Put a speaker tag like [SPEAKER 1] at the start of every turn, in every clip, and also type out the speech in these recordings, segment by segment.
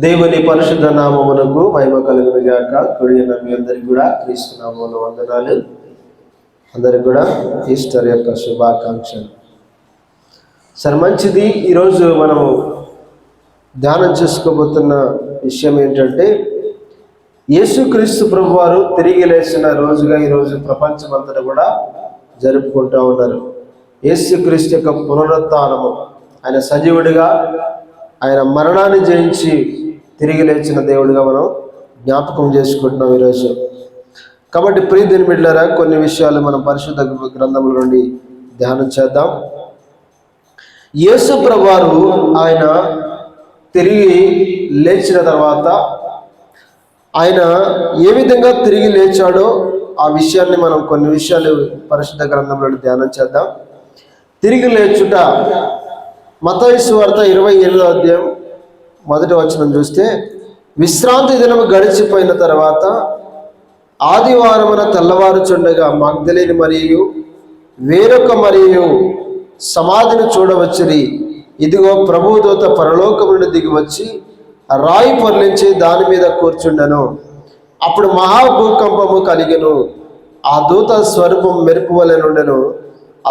[SPEAKER 1] దేవుని పరిశుద్ధ నామమునకు మహిమ కలుగును గాక. కూడిన మీ అందరికి కూడా క్రీస్తు నామములో వందనాలు. అందరికి కూడా ఈస్టర్ యొక్క శుభాకాంక్షలు. సరే, మంచిది. ఈరోజు మనము ధ్యానం చేసుకోబోతున్న విషయం ఏంటంటే, యేసుక్రీస్తు ప్రభువారు తిరిగి లేచిన రోజుగా ఈరోజు ప్రపంచమంతటా కూడా జరుపుకుంటూ ఉన్నారు. యేసుక్రీస్తు యొక్క పునరుత్థానము, ఆయన సజీవుడిగా ఆయన మరణాన్ని జయించి తిరిగి లేచిన దేవుడిగా మనం జ్ఞాపకం చేసుకుంటున్నాం ఈరోజు. కాబట్టి ప్రియ దేవుని బిడ్డలారా, కొన్ని విషయాలు మనం పరిశుద్ధ గ్రంథముల నుండి ధ్యానం చేద్దాం. యేసు ప్రభువారు ఆయన తిరిగి లేచిన తర్వాత ఆయన ఏ విధంగా తిరిగి లేచాడో ఆ విషయాన్ని మనం కొన్ని విషయాలు పరిశుద్ధ గ్రంథంలో ధ్యానం చేద్దాం. తిరిగి లేచుట, మత్తయి సువార్త 28వ అధ్యాయం 1వ వచనం చూస్తే, విశ్రాంతి దినము గడిచిపోయిన తర్వాత ఆదివారమున తెల్లవారుచుండగా మగ్దలేని మరియు వేరొక మరియు సమాధిని చూడవచ్చిరి. ఇదిగో ప్రభుదూత పరలోకము నుండి దిగి వచ్చి రాయి పొర్లించి దాని మీద కూర్చుండెను. అప్పుడు మహాభూకంపము కలిగెను. ఆ దూత స్వరూపం మెరుపు వలె నుండెను.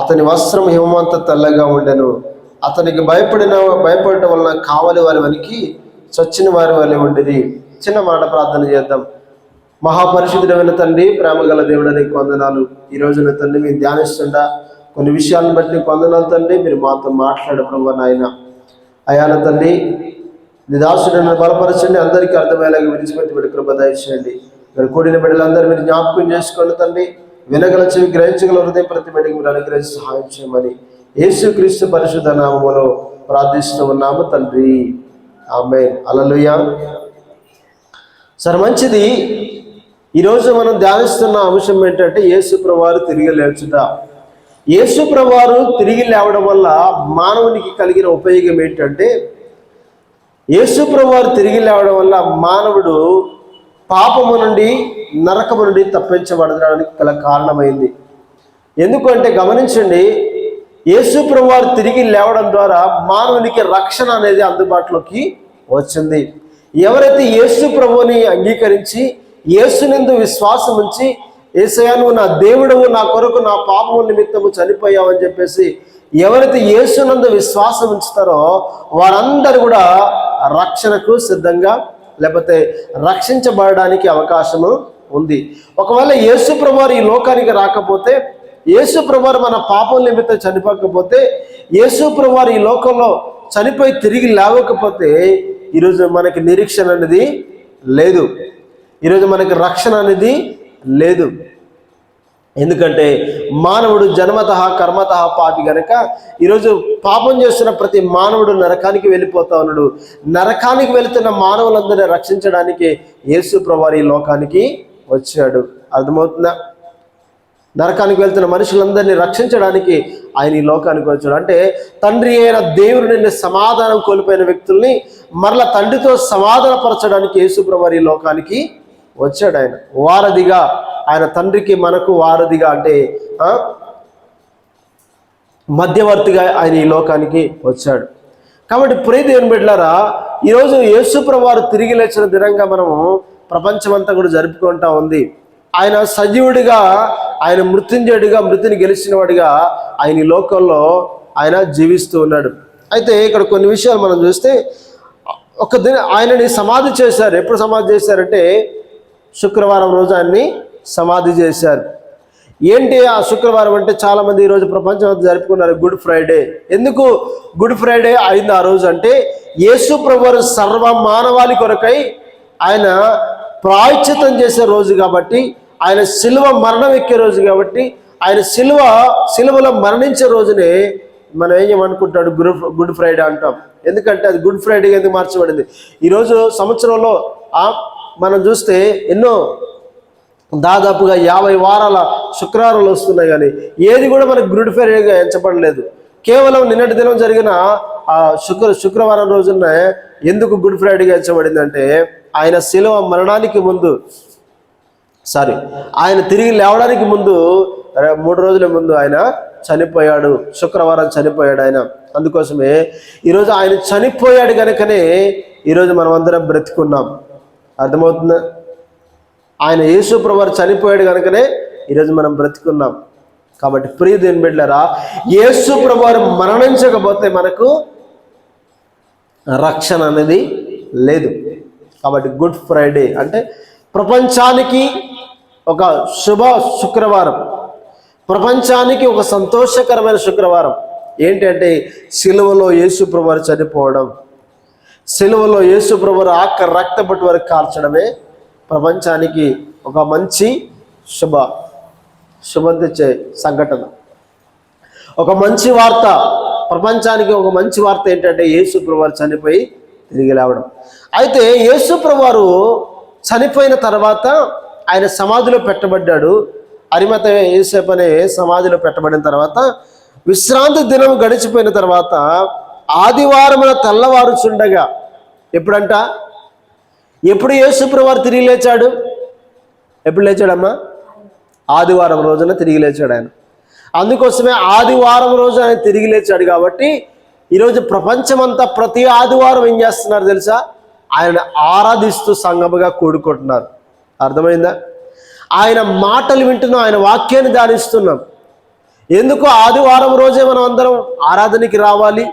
[SPEAKER 1] అతని వస్త్రం హిమమంత తెల్లగా ఉండెను. అతనికి భయపడటం వలన కావలి వారి వనికి చచ్చిన వారి వలె ఉండేది. చిన్న మాట ప్రార్థన చేద్దాం. మహాపరిశుద్ధుడైన తండ్రి, ప్రేమగల దేవుడు, నీకు వందనాలు. ఈ రోజున తండ్రి మీరు ధ్యానిస్తుండా కొన్ని విషయాలను బట్టి నీకు వందనాలు తండ్రి. మీరు మాతో మాట్లాడే ప్రభు నాయన అయాన తండ్రి, నీ దాసుడైన బలపరచండి, అందరికీ అర్థమయ్యేలాగా విడిచిపెట్టి కృప దయచేయండి. ఇక్కడ కూడిన బిడ్డలందరూ మీరు జ్ఞాపకం చేసుకోండి తండ్రి. వినగల చెవి, గ్రహించగల హృదయం ప్రతి బిడ్డకి మీరు అనుగ్రహించి సహాయం చేయమని యేసుక్రీస్తు పరిశుద్ధ నామములో ప్రార్థిస్తూ ఉన్నాము తండ్రి, ఆమేన్. హల్లెలూయా. సరే, మంచిది. ఈరోజు మనం ధ్యానిస్తున్న అంశం ఏంటంటే, యేసు ప్రభువారు తిరిగి లేచుట. యేసు ప్రభువారు తిరిగి లేవడం వల్ల మానవునికి కలిగిన ఉపయోగం ఏంటంటే, యేసు ప్రభువారు తిరిగి లేవడం వల్ల మానవుడు పాపము నుండి, నరకము నుండి తప్పించబడడానికి గల కారణమైంది. ఎందుకంటే గమనించండి, యేసు ప్రభువారు తిరిగి లేవడం ద్వారా మానవునికి రక్షణ అనేది అందుబాటులోకి వచ్చింది. ఎవరైతే యేసు ప్రభువుని అంగీకరించి యేసునందు విశ్వాసం ఉంచి, యేసయ్యా నువ్వు నా దేవుడవు, నా కొరకు నా పాపము నిమిత్తము చనిపోయావని చెప్పేసి ఎవరైతే యేసునందు విశ్వాసం ఉంచుతారో వారందరూ కూడా రక్షణకు సిద్ధంగా, లేకపోతే రక్షించబడడానికి అవకాశము ఉంది. ఒకవేళ యేసు ప్రభువారు ఈ లోకానికి రాకపోతే, యేసు ప్రభువారు మన పాపం నిమిత్తం చనిపోకపోతే, యేసు ప్రభువారు ఈ లోకంలో చనిపోయి తిరిగి లేవకపోతే ఈరోజు మనకి నిరీక్షణ అనేది లేదు. ఈరోజు మనకి రక్షణ అనేది లేదు. ఎందుకంటే మానవుడు జన్మతః కర్మతః పాపి గనక ఈరోజు పాపం చేస్తున్న ప్రతి మానవుడు నరకానికి వెళ్ళిపోతా ఉన్నాడు. నరకానికి వెళుతున్న మానవులందరినీ రక్షించడానికి యేసు ప్రభువారు ఈ లోకానికి వచ్చాడు. అర్థమవుతుందా? నరకానికి వెళ్తున్న మనుషులందరినీ రక్షించడానికి ఆయన ఈ లోకానికి వచ్చాడు. అంటే తండ్రి అయిన దేవుడు నిన్ను సమాధానం కోల్పోయిన వ్యక్తుల్ని మరలా తండ్రితో సమాధానపరచడానికి యేసు ప్రభువారు ఈ లోకానికి వచ్చాడు. ఆయన వారధిగా, ఆయన తండ్రికి మనకు వారధిగా, అంటే మధ్యవర్తిగా ఆయన ఈ లోకానికి వచ్చాడు. కాబట్టి ప్రియ దేవుని బిడ్డలారా, ఈరోజు యేసు ప్రభువారు తిరిగి లేచిన దినంగా మనము ప్రపంచమంతా కూడా జరుపుకుంటా ఉంది. ఆయన సజీవుడిగా, ఆయన మృత్యుంజయుడిగా, మృతిని గెలిచిన వాడిగా ఆయన ఈ లోకంలో ఆయన జీవిస్తూ ఉన్నాడు. అయితే ఇక్కడ కొన్ని విషయాలు మనం చూస్తే, ఒక ఆయనని సమాధి చేశారు. ఎప్పుడు సమాధి చేశారంటే శుక్రవారం రోజు ఆయన్ని సమాధి చేశారు. ఏంటి ఆ శుక్రవారం అంటే, చాలామంది ఈరోజు ప్రపంచం జరుపుకున్నారు గుడ్ ఫ్రైడే. ఎందుకు గుడ్ ఫ్రైడే అయింది ఆ రోజు అంటే, యేసు ప్రభువారు సర్వ మానవాళి కొరకై ఆయన ప్రాయశ్చిత్తం చేసే రోజు కాబట్టి, ఆయన సిలువ మరణం ఎక్కే రోజు కాబట్టి, ఆయన సిలువలో మరణించే రోజునే మనం ఏం చేయమనుకుంటాడు, గుడ్ ఫ్రైడే అంటాం. ఎందుకంటే అది గుడ్ ఫ్రైడేగా ఎందుకు మార్చబడింది. ఈరోజు సంవత్సరంలో మనం చూస్తే ఎన్నో దాదాపుగా 50 వారాల శుక్రవారాలు వస్తున్నాయి, కానీ ఏది కూడా మనకు గుడ్ ఫ్రైడేగా ఎంచబడలేదు. కేవలం నిన్నటి దినం జరిగిన ఆ శుక్రవారం రోజున ఎందుకు గుడ్ ఫ్రైడేగా ఎంచబడింది అంటే, ఆయన సిలువ మరణానికి ముందు, ఆయన తిరిగి లేవడానికి ముందు 3 రోజుల ముందు ఆయన చనిపోయాడు, శుక్రవారం చనిపోయాడు ఆయన. అందుకోసమే ఈరోజు ఆయన చనిపోయాడు కనుకనే ఈరోజు మనం అందరం బ్రతికున్నాం. అర్థమవుతుందా? ఆయన యేసు ప్రభువారు చనిపోయాడు కనుకనే ఈరోజు మనం బ్రతికున్నాం. కాబట్టి ప్రియ దేవుని బిడ్డలారా, యేసు ప్రభువారు మరణించకపోతే మనకు రక్షణ అనేది లేదు. కాబట్టి గుడ్ ఫ్రైడే అంటే ప్రపంచానికి ఒక శుభ శుక్రవారం, ప్రపంచానికి ఒక సంతోషకరమైన శుక్రవారం. ఏంటంటే సిలువలో యేసు ప్రభువారు చనిపోవడం, సిలువలో యేసు ప్రభువారు ఆఖరి రక్తపొట్టు వరకు కార్చడమే ప్రపంచానికి ఒక మంచి శుభం తెచ్చే సంఘటన, ఒక మంచి వార్త. ప్రపంచానికి ఒక మంచి వార్త ఏంటంటే యేసు ప్రభువారు చనిపోయి తిరిగి లేవడం. అయితే యేసు ప్రభువారు చనిపోయిన తర్వాత ఆయన సమాధిలో పెట్టబడ్డాడు. అరిమతయ యోసేపు అనే సమాధిలో పెట్టబడిన తర్వాత విశ్రాంతి దినం గడిచిపోయిన తర్వాత ఆదివారమున తెల్లవారుచుండగా, ఎప్పుడు యేసు ప్రభువారు తిరిగి లేచాడు? ఎప్పుడు లేచాడమ్మా? ఆదివారం రోజున తిరిగి లేచాడు ఆయన. అందుకోసమే ఆదివారం రోజు ఆయన తిరిగి లేచాడు. కాబట్టి ఈరోజు ప్రపంచమంతా ప్రతి ఆదివారం ఏం చేస్తున్నారు తెలుసా? ఆయన ఆరాధిస్తూ సంఘముగా కూడుకుంటున్నారు. అర్థమైందా? ఆయన మాటలు వింటున్నాం, ఆయన వాక్యాన్ని ధ్యానిస్తున్నాం. ఎందుకు ఆదివారం రోజే మనం అందరం ఆరాధనకి రావాలి?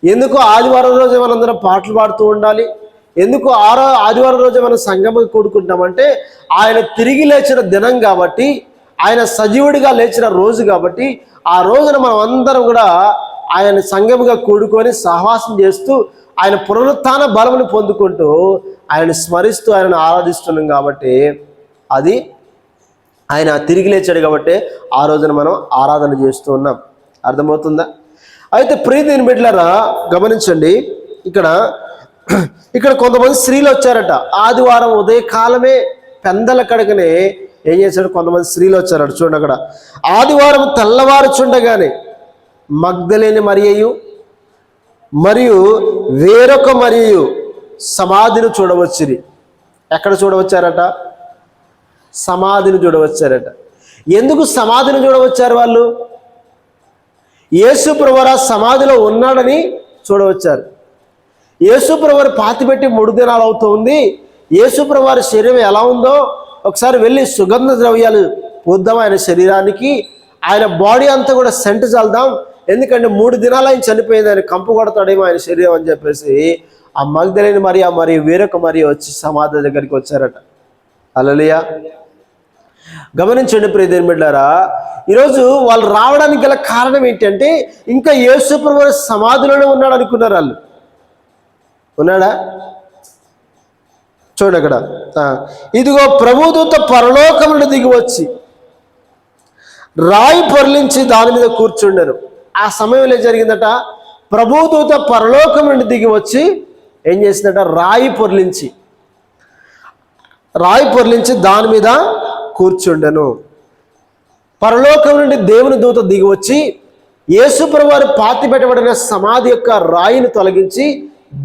[SPEAKER 1] ఎందుకు ఆదివారం రోజే మనం అందరం పాటలు పాడుతూ ఉండాలి? ఎందుకు ఆదివారం రోజే మనం సంఘముగా కూడుకుంటామంటే ఆయన తిరిగి లేచిన దినం కాబట్టి, ఆయన సజీవుడిగా లేచిన రోజు కాబట్టి, ఆ రోజున మనం అందరం కూడా ఆయన సంఘముగా కూడుకొని సహవాసం చేస్తూ ఆయన పునరుత్థాన బలమును పొందుకుంటూ ఆయన స్మరిస్తూ ఆయనను ఆరాధిస్తున్నాం. కాబట్టి అది ఆయన తిరిగి లేచాడు కాబట్టి ఆ రోజున మనం ఆరాధన చేస్తూ ఉన్నాం. అర్థమవుతుందా? అయితే ప్రియ దేవుని బిడ్డలారా గమనించండి, ఇక్కడ కొంతమంది స్త్రీలు వచ్చారట. ఆదివారం ఉదయకాలమే పెందల కడకనే ఏం చేశాడు? కొంతమంది స్త్రీలు వచ్చారట. చూడండి, అక్కడ ఆదివారం తెల్లవారుచుండగానే మగ్దలేని మరియయు మరియు వేరొక మరియయు సమాధిని చూడవచ్చిరి. ఎక్కడ చూడవచ్చారట? సమాధిని చూడవచ్చారట. ఎందుకు సమాధిని చూడవచ్చారు వాళ్ళు? యేసు ప్రభువారు సమాధిలో ఉన్నాడని చూడవచ్చారు. యేసు ప్రభువారు పాతిపెట్టి 3 దినాలు అవుతుంది. యేసు ప్రభువారి శరీరం ఎలా ఉందో ఒకసారి వెళ్ళి సుగంధ ద్రవ్యాలు పూద్దాం ఆయన శరీరానికి, ఆయన బాడీ అంతా కూడా సెంటు చల్దాం. ఎందుకంటే 3 దినాలు ఆయన చనిపోయింది, ఆయన కంపు కొడతాడేమో ఆయన శరీరం అని చెప్పేసి ఆ మగ్దలేని మరియు వేరొక మరియ వచ్చి సమాధి దగ్గరికి వచ్చారట. హల్లెలూయా. గమనించండి ప్రియ దేవుని బిడ్డలారా, ఈరోజు వాళ్ళు రావడానికి గల కారణం ఏంటంటే ఇంకా యేసు ప్రభువారు సమాధిలోనే ఉన్నాడు అనుకున్నారు వాళ్ళు. ఉన్నాడా? చూడండి అక్కడ, ఇదిగో ప్రభుదూత పరలోకం నుండి దిగి వచ్చి రాయి పొర్లించి దాని మీద కూర్చుండరు. ఆ సమయంలో జరిగిందట, ప్రభుదూత పరలోకం నుండి దిగి వచ్చి ఏం చేసిందట? రాయి పొర్లించి దాని మీద కూర్చుండెను. పరలోకం నుండి దేవుని దూత దిగి వచ్చి యేసు ప్రభువారు పాతి పెట్టబడిన సమాధి యొక్క రాయిని తొలగించి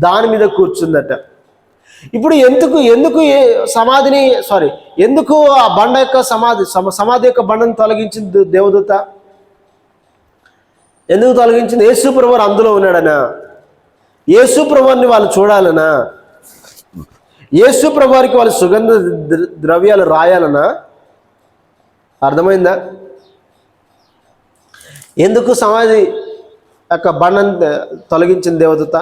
[SPEAKER 1] దాని మీద కూర్చుందట. ఇప్పుడు ఎందుకు ఎందుకు ఆ బండ యొక్క సమాధి యొక్క బండను తొలగించింది దేవదూత? ఎందుకు తొలగించింది? యేసు ప్రభువారు అందులో ఉన్నాడనా? యేసు ప్రభువారిని వాళ్ళు చూడాలనా? యేసు ప్రభువారికి వాళ్ళు సుగంధ ద్రవ్యాలు రాయాలనా? అర్థమైందా? ఎందుకు సమాధి యొక్క బండను తొలగించింది దేవదూత?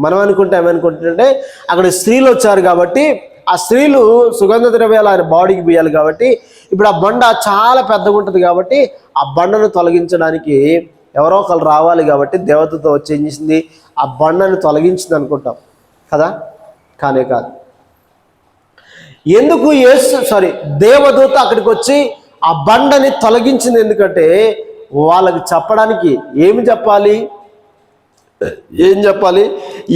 [SPEAKER 1] మనం ఏమనుకుంటుంటే అక్కడ స్త్రీలు వచ్చారు కాబట్టి ఆ స్త్రీలు సుగంధ ద్రవ్యాలు ఆయన బాడీకి బియ్యాలి కాబట్టి ఇప్పుడు ఆ బండ చాలా పెద్దగా ఉంటుంది కాబట్టి ఆ బండను తొలగించడానికి ఎవరో ఒకరు రావాలి కాబట్టి దేవతతో వచ్చి ఏం చేసింది? ఆ బండను తొలగించింది అనుకుంటాం కదా? కానే కాదు. ఎందుకు దేవదూత అక్కడికి వచ్చి ఆ బండని తొలగించింది? ఎందుకంటే వాళ్ళకి చెప్పడానికి ఏం చెప్పాలి?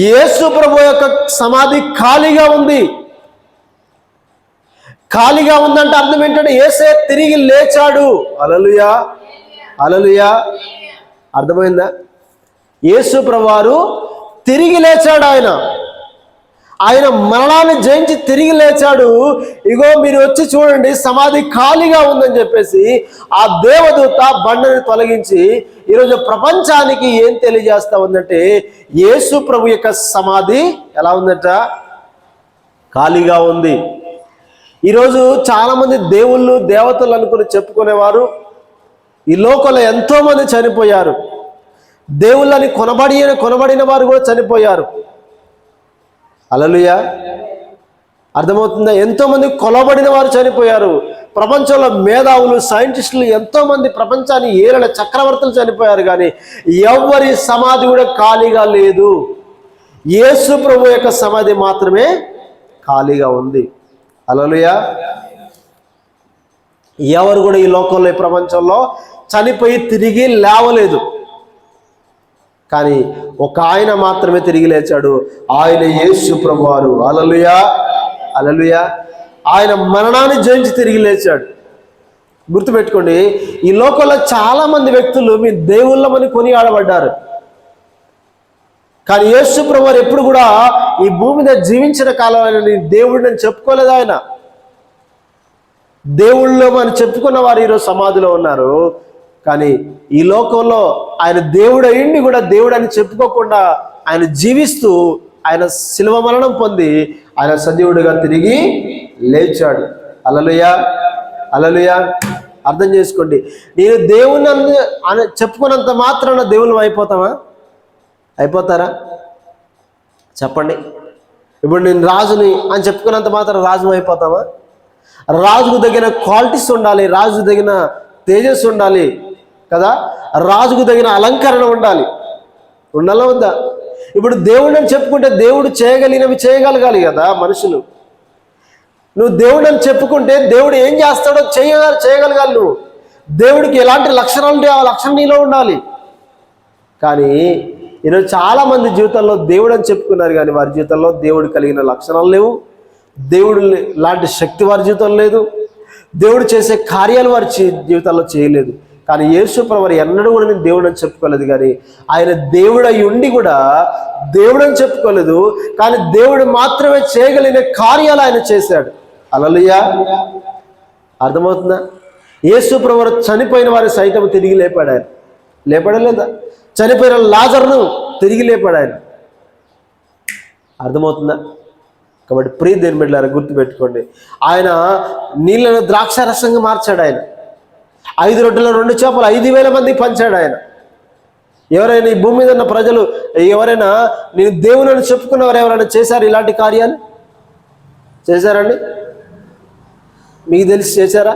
[SPEAKER 1] యేసు ప్రభు యొక్క సమాధి ఖాళీగా ఉంది. ఖాళీగా ఉందంటే అర్థం ఏంటంటే యేసే తిరిగి లేచాడు. హల్లెలూయా, హల్లెలూయా. అర్థమైందా? యేసు ప్రభువారు తిరిగి లేచాడు. ఆయన మరణాన్ని జయించి తిరిగి లేచాడు. ఇగో మీరు వచ్చి చూడండి, సమాధి ఖాళీగా ఉందని చెప్పేసి ఆ దేవదూత బండని తొలగించి ఈరోజు ప్రపంచానికి ఏం తెలియజేస్తా ఉందంటే, యేసు ప్రభు యొక్క సమాధి ఎలా ఉందట? ఖాళీగా ఉంది. ఈరోజు చాలామంది దేవుళ్ళు దేవతలు అనుకుని చెప్పుకునేవారు ఈ లోకంలో ఎంతోమంది చనిపోయారు. దేవుళ్ళని కొనబడిన వారు కూడా చనిపోయారు. హల్లెలూయా. అర్థమవుతుందా? ఎంతోమంది కొలబడిన వారు చనిపోయారు. ప్రపంచంలో మేధావులు, సైంటిస్టులు ఎంతోమంది ప్రపంచాన్ని ఏలిన చక్రవర్తులు చనిపోయారు. కానీ ఎవరి సమాధి కూడా ఖాళీగా లేదు. యేసు ప్రభు యొక్క సమాధి మాత్రమే ఖాళీగా ఉంది. హల్లెలూయా. ఎవరు కూడా ఈ లోకంలో, ఈ ప్రపంచంలో చనిపోయి తిరిగి లేవలేదు. కానీ ఒక ఆయన మాత్రమే తిరిగి లేచాడు. ఆయన యేసు ప్రభువారు. హల్లెలూయా, హల్లెలూయా. ఆయన మరణాన్ని జయించి తిరిగి లేచాడు. గుర్తుపెట్టుకోండి, ఈ లోకంలో చాలా మంది వ్యక్తులు మీ దేవుళ్ళమని కొనియాడబడ్డారు. కానీ యేసు ప్రభువారు ఎప్పుడు కూడా ఈ భూమి మీద జీవించిన కాలంలో దేవుడిని చెప్పుకోలేదు. ఆయన దేవుళ్ళు అని చెప్పుకున్న వారు ఈరోజు సమాధిలో ఉన్నారు. కానీ ఈ లోకంలో ఆయన దేవుడు అయ్యిండి కూడా దేవుడు అని చెప్పుకోకుండా ఆయన జీవిస్తూ ఆయన శిలువ మరణం పొంది ఆయన సజీవుడిగా తిరిగి లేచాడు. హల్లెలూయా, హల్లెలూయా. అర్థం చేసుకోండి, నేను దేవుని అని చెప్పుకున్నంత మాత్రాన దేవుళ్ళు అయిపోతామా? అయిపోతారా? చెప్పండి. ఇప్పుడు నేను రాజుని అని చెప్పుకున్నంత మాత్రం రాజు అయిపోతామా? రాజుకు తగిన క్వాలిటీస్ ఉండాలి, రాజుకు తగిన తేజస్సు ఉండాలి కదా, రాజుకు తగిన అలంకరణ ఉండాలి. ఉండాలా ఉందా? ఇప్పుడు దేవుడు అని చెప్పుకుంటే దేవుడు చేయగలిగినవి చేయగలగాలి కదా మనుషులు. నువ్వు దేవుడు అని చెప్పుకుంటే దేవుడు ఏం చేస్తాడో చేయగలగాలి. నువ్వు దేవుడికి ఎలాంటి లక్షణాలు ఉంటే ఆ లక్షణం నీలో ఉండాలి. కానీ ఈరోజు చాలామంది జీవితంలో దేవుడు అని చెప్పుకున్నారు, కానీ వారి జీవితంలో దేవుడు కలిగిన లక్షణాలు లేవు. దేవుడు లాంటి శక్తి వారి జీవితంలో లేదు. దేవుడు చేసే కార్యాలు వారి జీవితాల్లో చేయలేదు. కానీ యేసు ప్రభువు ఎన్నడూ కూడా నేను దేవుడు అని చెప్పుకోలేదు. కానీ ఆయన దేవుడై ఉండి కూడా దేవుడు అని చెప్పుకోలేదు. కానీ దేవుడు మాత్రమే చేయగలిగిన కార్యాలు ఆయన చేశాడు. హల్లెలూయా. అర్థమవుతుందా? యేసు ప్రభువు చనిపోయిన వారి సైతం తిరిగి లేపాడు. ఆయన లేపాడా లేదా? చనిపోయిన లాజరును తిరిగి లేపాడు ఆయన. అర్థమవుతుందా? కాబట్టి ప్రియ దేవుని బిడ్డలారా గుర్తుపెట్టుకోండి, ఆయన నీళ్ళను ద్రాక్షారసంగా మార్చాడు. ఆయన 5 రొట్టెలు 2 చేపలు 5,000 మందికి పంచాడు. ఆయన ఎవరైనా ఈ భూమి మీద ఉన్న ప్రజలు ఎవరైనా నేను దేవుని చెప్పుకున్నవారు ఎవరైనా చేశారు ఇలాంటి కార్యాలు? చేశారండి? మీకు తెలిసి చేశారా?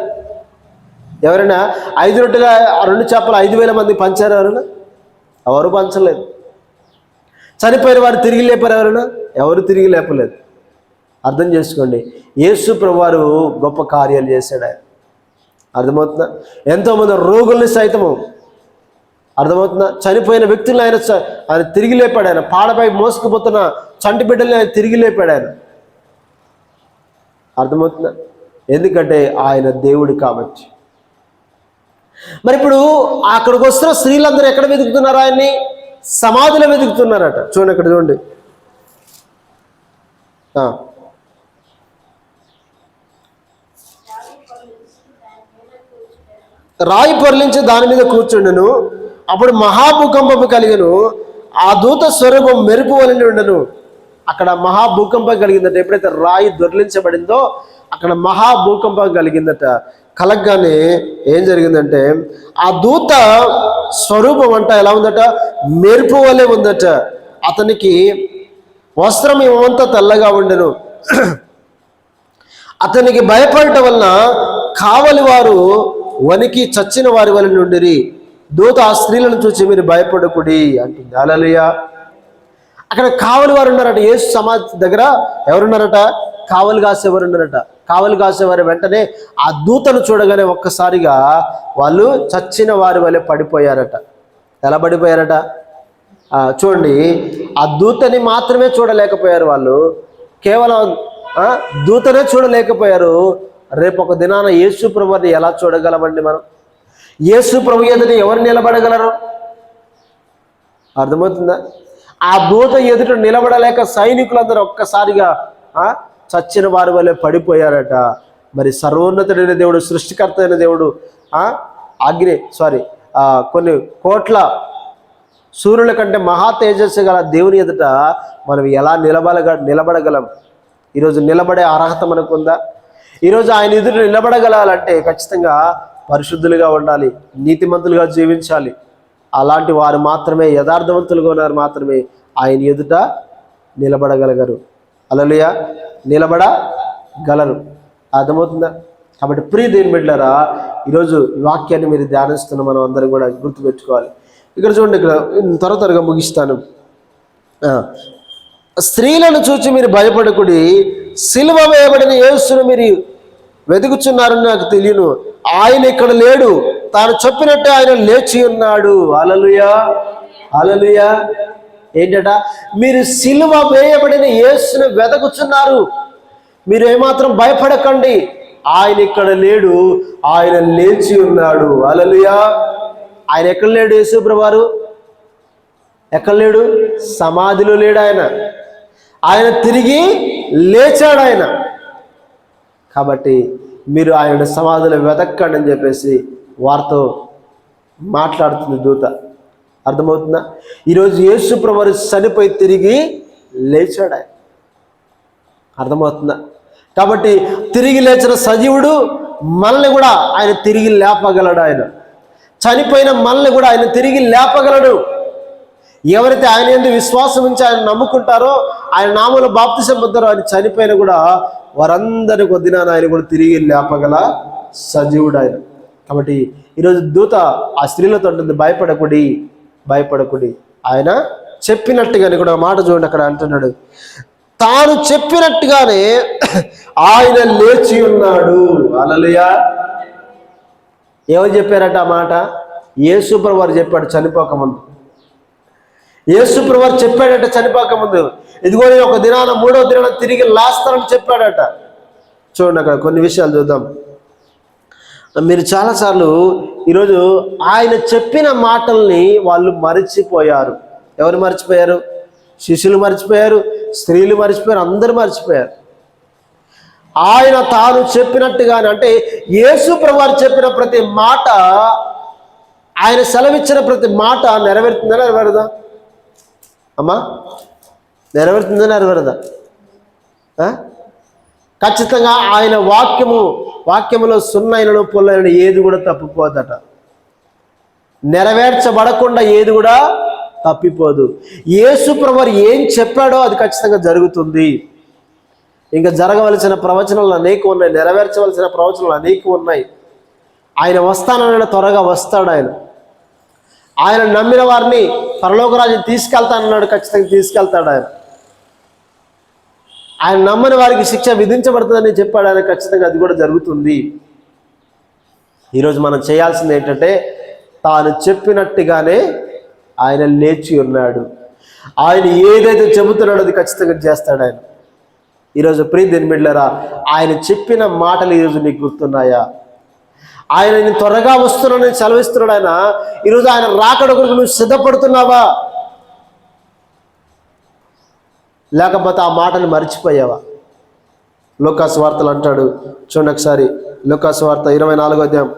[SPEAKER 1] ఎవరైనా 5 రొట్టెల 2 చేపలు 5,000 మంది పంచారు? ఎవరైనా? ఎవరు పంచలేదు. చనిపోయిన వారు తిరిగి లేపారు? ఎవరైనా? ఎవరు తిరిగి లేపలేదు. అర్థం చేసుకోండి, యేసు ప్రభువారు గొప్ప కార్యాలు చేశాడు. ఆయన అర్థమవుతుందా? ఎంతోమంది రోగుల్ని సైతము, అర్థమవుతుందా, చనిపోయిన వ్యక్తులను ఆయన తిరిగి లేపాడు. ఆయన పాడపై మోసుకుపోతున్న చంటి బిడ్డల్ని ఆయన తిరిగి లేపాడు. ఆయన అర్థమవుతుందా? ఎందుకంటే ఆయన దేవుడు కాబట్టి. మరి ఇప్పుడు అక్కడికి వస్తున్న స్త్రీలందరూ ఎక్కడ వెతుకుతున్నారు? ఆయన్ని సమాధిలో వెతుకుతున్నారట. చూడండి, అక్కడ చూడండి. రాయి పొరలించి దాని మీద కూర్చుండెను. అప్పుడు మహాభూకంపము కలిగను. ఆ దూత స్వరూపం మెరుపు వలె ఉండెను. అక్కడ మహాభూకంపం కలిగిందట. ఎప్పుడైతే రాయి దొర్లించబడిందో అక్కడ మహాభూకంపం కలిగిందట. కలగ్గానే ఏం జరిగిందంటే ఆ దూత స్వరూపం అంట ఎలా ఉందట? మెరుపు వలె ఉందట. అతనికి వస్త్రం ఏమంతా తెల్లగా ఉండెను. అతనికి భయపడటం వలన కావలి వారు వనికి చచ్చిన వారి వలె నుండిరి. దూత ఆ స్త్రీలను చూసి మీరు భయపడకుడి అంటుంది. హల్లెలూయా. అక్కడ కావలి వారు ఉన్నారట. యేసు సమాధి దగ్గర ఎవరున్నారట? కావలి కాసేవారు ఉన్నారట. కావలి కాసేవారు వెంటనే ఆ దూతను చూడగానే ఒక్కసారిగా వాళ్ళు చచ్చిన వారి వలె పడిపోయారట. ఎలా పడిపోయారట? చూడండి, ఆ దూతని మాత్రమే చూడలేకపోయారు వాళ్ళు. కేవలం దూతనే చూడలేకపోయారు. రేపు ఒక దినాన యేసు ప్రభువుని ఎలా చూడగలమండి మనం? యేసు ప్రభు ఎదుట ఎవరు నిలబడగలరు? అర్థమవుతుందా? ఆ దూత ఎదుట నిలబడలేక సైనికులందరూ ఒక్కసారిగా చచ్చిన వారి వల్లే పడిపోయారట. మరి సర్వోన్నతుడైన దేవుడు, సృష్టికర్త అయిన దేవుడు, కొన్ని కోట్ల సూర్యుల కంటే మహా తేజస్సు గల దేవుని ఎదుట మనం ఎలా నిలబడగలం? ఈరోజు నిలబడే అర్హత మనకుందా? ఈరోజు ఆయన ఎదుట నిలబడగలాలంటే ఖచ్చితంగా పరిశుద్ధులుగా ఉండాలి, నీతిమంతులుగా జీవించాలి. అలాంటి వారు మాత్రమే, యథార్థవంతులుగా ఉన్నారు మాత్రమే ఆయన ఎదుట నిలబడగలగరు. హల్లెలూయా, నిలబడగలరు. అర్థమవుతుందా? కాబట్టి ప్రియ దేవుని బిడ్డలారా, ఈరోజు వాక్యాన్ని మీరు ధ్యానిస్తున్న మనం అందరం కూడా గుర్తుపెట్టుకోవాలి. ఇక్కడ చూడండి, ఇక్కడ త్వరగా ముగిస్తాను. స్త్రీలను చూచి మీరు భయపడకుడి, సిలువ వేయబడిన యేసును మీరు వెతుకుచున్నారని నాకు తెలియను. ఆయన ఇక్కడ లేడు, తాను చెప్పినట్టే ఆయన లేచి ఉన్నాడు. హల్లెలూయా, హల్లెలూయా. ఏంటట? మీరు సిలువ వేయబడిన యేసును వెతుకుచున్నారు. మీరు ఏమాత్రం భయపడకండి, ఆయన ఇక్కడ లేడు, ఆయన లేచి ఉన్నాడు. హల్లెలూయా. ఆయన ఎక్కడ లేడు? యేసు ప్రభువారు ఎక్కడ లేడు? సమాధిలో లేడు. ఆయన తిరిగి లేచాడు ఆయన. కాబట్టి మీరు ఆయన సమాధిలో వెతక్కండి అని చెప్పేసి వారితో మాట్లాడుతుంది దూత. అర్థమవుతుందా? ఈరోజు యేసు ప్రభువారు చనిపోయి తిరిగి లేచాడు ఆయన. అర్థమవుతుందా? కాబట్టి తిరిగి లేచిన సజీవుడు మనల్ని కూడా ఆయన తిరిగి లేపగలడు. ఆయన చనిపోయిన మనల్ని కూడా ఆయన తిరిగి లేపగలడు. ఎవరైతే ఆయన యందు విశ్వాసం ఉంచి ఆయన నమ్ముకుంటారో, ఆయన నామములో బాప్తిసం పొందారో, ఆయన చనిపోయిన కూడా వారందరి కొద్దినాన ఆయన కూడా తిరిగి లేపగల సజీవుడు ఆయన. కాబట్టి ఈరోజు దూత ఆ స్త్రీలతో ఉంటుంది, భయపడకుడి, భయపడకుడి. ఆయన చెప్పినట్టుగానే కూడా మాట చూడండి, అక్కడ అంటున్నాడు, తాను చెప్పినట్టుగానే ఆయన లేచి ఉన్నాడు. హల్లెలూయా. ఏమని చెప్పారట ఆ మాట? యేసు ప్రభువారు చెప్పాడు చనిపోకముందు. యేసు ప్రభువారు చెప్పాడట చనిపోకముందు, ఇదిగో నేను ఒక దినాన, 3వ దినాన తిరిగి లేస్తానని చెప్పాడట. చూడండి, అక్కడ కొన్ని విషయాలు చూద్దాం. మీరు చాలాసార్లు ఈరోజు ఆయన చెప్పిన మాటల్ని వాళ్ళు మరిచిపోయారు. ఎవరు మర్చిపోయారు? శిష్యులు మర్చిపోయారు, స్త్రీలు మర్చిపోయారు, అందరూ మర్చిపోయారు. ఆయన తాను చెప్పినట్టుగానే, అంటే యేసు ప్రభువారు చెప్పిన ప్రతి మాట, ఆయన సెలవిచ్చిన ప్రతి మాట నెరవేరుతుందా నెరవేరదా? అమ్మా, నెరవేరుతుందా నెరవేరదా? ఖచ్చితంగా ఆయన వాక్యములో సున్నైనను పొల్లైన ఏది కూడా తప్పిపోదట. నెరవేర్చబడకుండా ఏది కూడా తప్పిపోదు. యేసు ప్రభువారు ఏం చెప్పాడో అది ఖచ్చితంగా జరుగుతుంది. ఇంకా జరగవలసిన ప్రవచనాలు అనేక ఉన్నాయి, నెరవేర్చవలసిన ప్రవచనాలు అనేక ఉన్నాయి. ఆయన వస్తానన్నాడు, త్వరగా వస్తాడు. ఆయన నమ్మిన వారిని పరలోక రాజ్యం తీసుకెళ్తానన్నాడు, ఖచ్చితంగా తీసుకెళ్తాడు. ఆయన నమ్మని వారికి శిక్ష విధించబడుతుందని చెప్పాడు ఆయన, ఖచ్చితంగా అది కూడా జరుగుతుంది. ఈరోజు మనం చేయాల్సింది ఏంటంటే, తాను చెప్పినట్టుగానే ఆయన లేచి ఉన్నాడు. ఆయన ఏదైతే చెబుతున్నాడో అది ఖచ్చితంగా చేస్తాడు ఆయన. ఈరోజు ప్రియ దేవుని బిడ్డలారా, ఆయన చెప్పిన మాటలు ఈరోజు నీకు గుర్తున్నాయా? ఆయన నేను త్వరగా వస్తున్నానని సెలవిస్తున్నాడు ఆయన. ఈరోజు ఆయన రాకడ కొరకు నువ్వు సిద్ధపడుతున్నావా? లేకపోతే ఆ మాటలు మర్చిపోయావా? లూకా సువార్తలు అంటాడు, చూడండి ఒకసారి, లూకా సువార్త 24వ అధ్యాయం.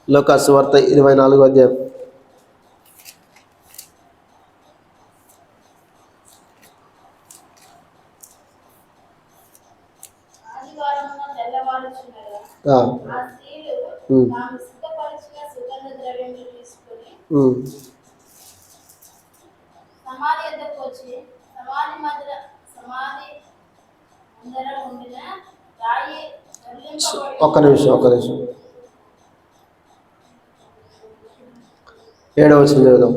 [SPEAKER 1] లూకా సువార్త 24వ అధ్యాయం. ఒక్క నిమిషం 7వ వచనం చదువుదాం.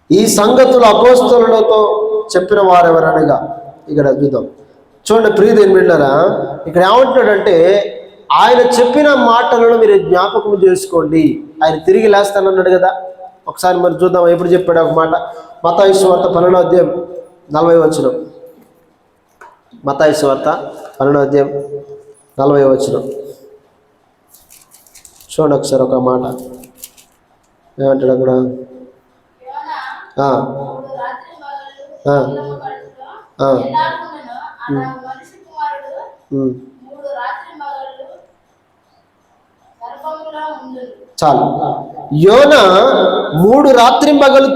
[SPEAKER 1] ఈ సంగతులు అపోస్తలులతో చెప్పిన వారెవరనగా, ఇక్కడ చూద్దాం. చూడండి ప్రియదేని బిడ్డలారా, ఇక్కడ ఏమంటున్నాడంటే ఆయన చెప్పిన మాటలను మీరు జ్ఞాపకం చేసుకోండి, ఆయన తిరిగి లేస్తానన్నాడు కదా. ఒకసారి మరి చూద్దాం ఎప్పుడు చెప్పాడు ఒక మాట. మత్తయి సువార్త 12వ అధ్యాయం 40వ వచనం. మత్తయి సువార్త 12వ అధ్యాయం 40వ వచనం చూడండి ఒకసారి ఒక మాట ఏమంటాడు అక్కడ. చాలు. యోన 3 రాత్రింబగలు